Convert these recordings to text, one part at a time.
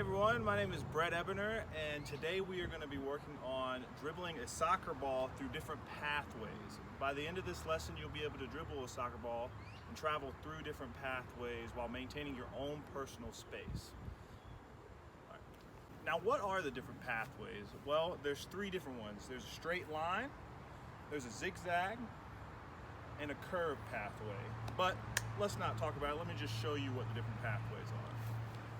everyone, my name is Brett Ebener, and today we are going to be working on dribbling a soccer ball through different pathways. By the end of this lesson, you'll be able to dribble a soccer ball and travel through different pathways while maintaining your own personal space. All right. Now, what are the different pathways? Well, there's three different ones. There's a straight line, there's a zigzag, and a curve pathway. But let's not talk about it. Let me just show you what the different pathways are.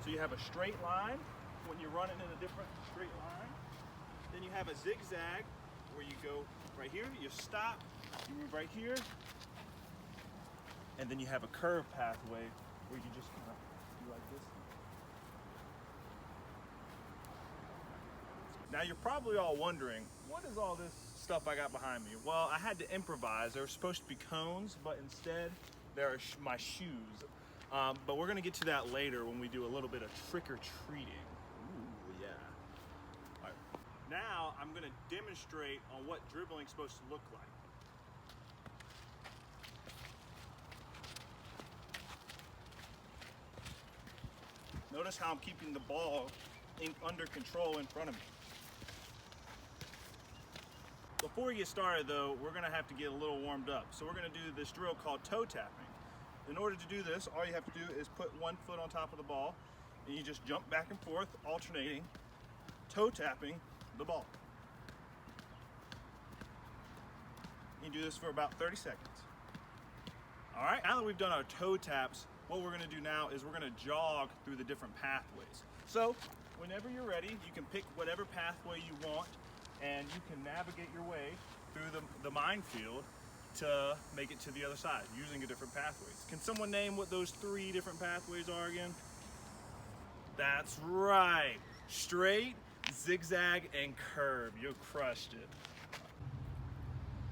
So you have a straight line when you're running in a different straight line. Then you have a zigzag where you go right here, you stop, you move right here. And then you have a curve pathway where you just kind of do like this. Now you're probably all wondering, what is all this stuff I got behind me? Well, I had to improvise. They were supposed to be cones, but instead there are my shoes. But we're gonna get to that later when we do a little bit of trick-or-treating. Ooh, yeah. All right. Now I'm gonna demonstrate on what dribbling is supposed to look like. Notice how I'm keeping the ball under control in front of me. Before we get started though, we're gonna have to get a little warmed up. So we're gonna do this drill called toe tapping. In order to do this, all you have to do is put one foot on top of the ball and you just jump back and forth, alternating, toe tapping the ball. You do this for about 30 seconds. All right, now that we've done our toe taps, what we're gonna do now is we're gonna jog through the different pathways. So whenever you're ready, you can pick whatever pathway you want and you can navigate your way through the minefield to make it to the other side using a different pathways. Can someone name what those three different pathways are again? That's right. Straight, zigzag, and curve. You crushed it.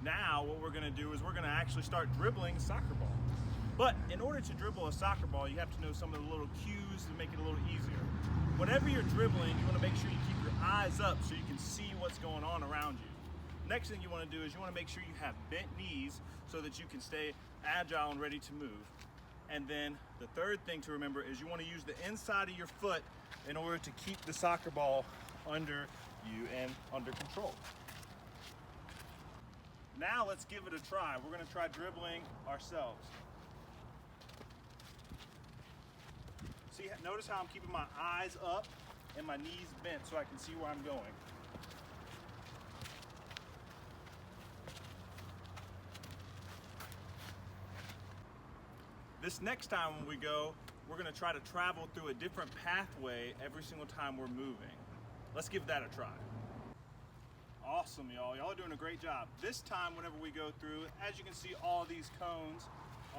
Now what we're gonna do is we're gonna actually start dribbling a soccer ball. But in order to dribble a soccer ball, you have to know some of the little cues to make it a little easier. Whenever you're dribbling, you wanna make sure you keep your eyes up so you can see what's going on around you. Next thing you want to do is you want to make sure you have bent knees so that you can stay agile and ready to move. And then the third thing to remember is you want to use the inside of your foot in order to keep the soccer ball under you and under control. Now let's give it a try. We're going to try dribbling ourselves. See, notice how I'm keeping my eyes up and my knees bent so I can see where I'm going. This next time when we go, we're gonna try to travel through a different pathway every single time we're moving. Let's give that a try. Awesome, y'all. Y'all are doing a great job. This time, whenever we go through, as you can see all these cones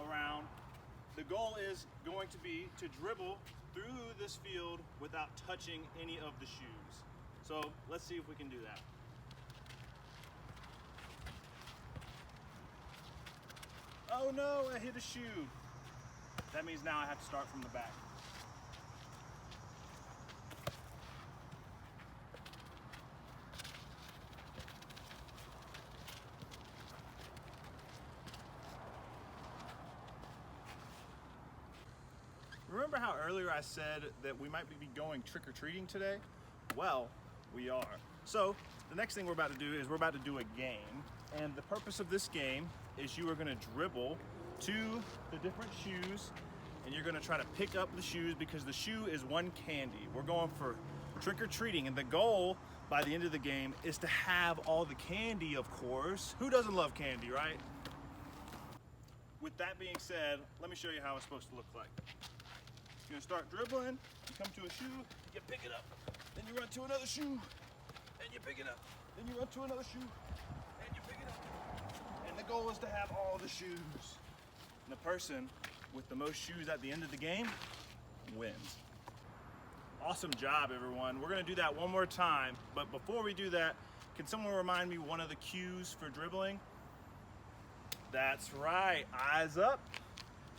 around, the goal is going to be to dribble through this field without touching any of the shoes. So let's see if we can do that. Oh no, I hit a shoe. That means now I have to start from the back. Remember how earlier I said that we might be going trick-or-treating today? Well, we are. So the next thing we're about to do is we're about to do a game. And the purpose of this game is you are gonna dribble to the different shoes and you're gonna try to pick up the shoes because the shoe is one candy. We're going for trick-or-treating and the goal by the end of the game is to have all the candy, of course. Who doesn't love candy, right? With that being said, let me show you how it's supposed to look like. You're gonna start dribbling, you come to a shoe, you pick it up, then you run to another shoe, and you pick it up, then you run to another shoe, and you pick it up. And the goal is to have all the shoes. And the person with the most shoes at the end of the game wins. Awesome job, everyone. We're gonna do that one more time, but before we do that, can someone remind me one of the cues for dribbling? That's right, eyes up,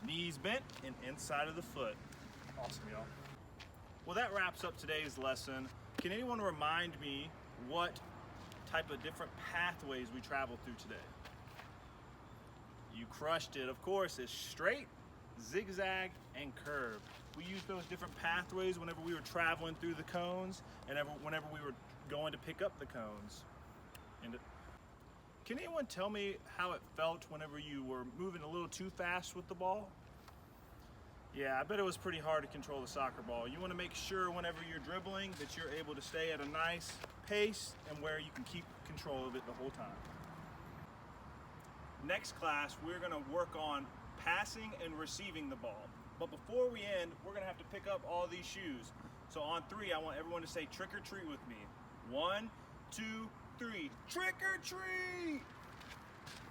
knees bent, and inside of the foot. Awesome, y'all. Well, that wraps up today's lesson. Can anyone remind me what type of different pathways we traveled through today? You crushed it. Of course, it's straight, zigzag, and curve. We used those different pathways whenever we were traveling through the cones and whenever we were going to pick up the cones. And can anyone tell me how it felt whenever you were moving a little too fast with the ball? Yeah, I bet it was pretty hard to control the soccer ball. You want to make sure whenever you're dribbling that you're able to stay at a nice pace and where you can keep control of it the whole time. Next class, we're going to work on passing and receiving the ball. But before we end, we're going to have to pick up all these shoes. So on 3, I want everyone to say trick or treat with me. 1, 2, 3. Trick or treat!